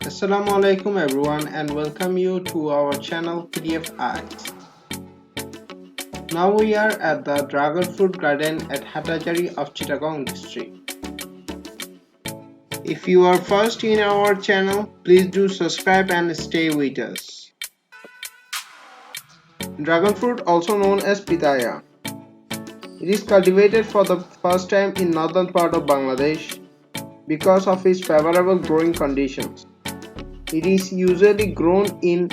Assalamu alaikum everyone and welcome you to our channel PDF Arts. Now we are at the Dragon Fruit Garden at Hatajari of Chittagong district. If you are first in our channel, please do subscribe and stay with us. Dragon fruit, also known as pitaya. It is cultivated for the first time in northern part of Bangladesh because of its favorable growing conditions. It is usually grown in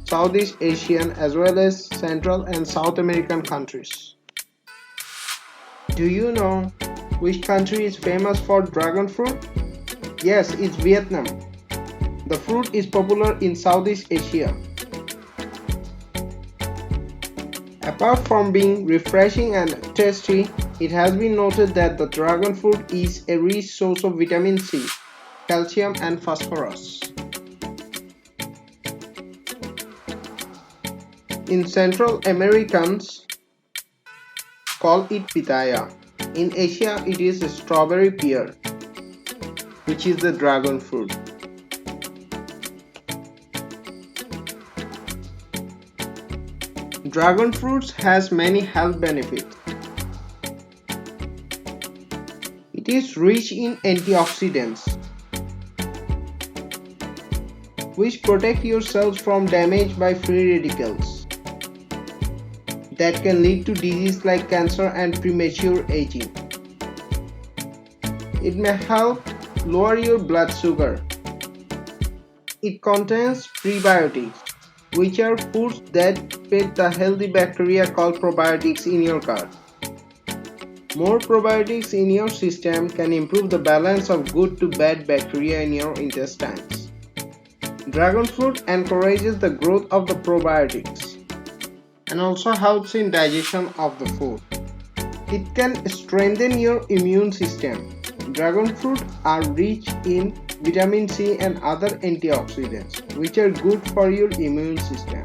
Southeast Asian as well as Central and South American countries. Do you know which country is famous for dragon fruit? Yes, it's Vietnam. The fruit is popular in Southeast Asia. Apart from being refreshing and tasty, it has been noted that the dragon fruit is a rich source of vitamin C, calcium and phosphorus. In Central Americans call it pitaya. In Asia it is a strawberry pear, which is the dragon fruit. Dragon fruits has many health benefits. It is rich in antioxidants, which protect your cells from damage by free radicals that can lead to disease like cancer and premature aging. It may help lower your blood sugar. It contains prebiotics, which are foods that feed the healthy bacteria called probiotics in your gut. More probiotics in your system can improve the balance of good to bad bacteria in your intestines. Dragon fruit encourages the growth of the probiotics and also helps in digestion of the food. It can strengthen your immune system. Dragon fruit are rich in vitamin C and other antioxidants, which are good for your immune system.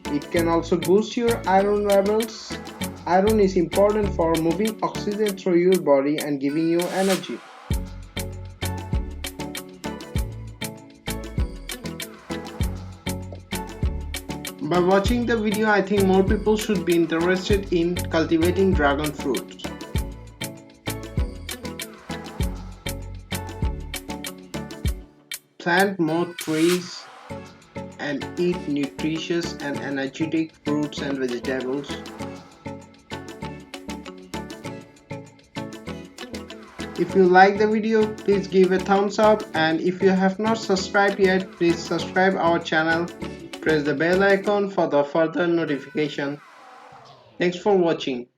It can also boost your iron levels. Iron is important for moving oxygen through your body and giving you energy. By watching the video, I think more people should be interested in cultivating dragon fruit. Plant more trees and eat nutritious and energetic fruits and vegetables. If you like the video, please give a thumbs up, and if you have not subscribed yet, please subscribe our channel. Press the bell icon for the further notification. Thanks for watching.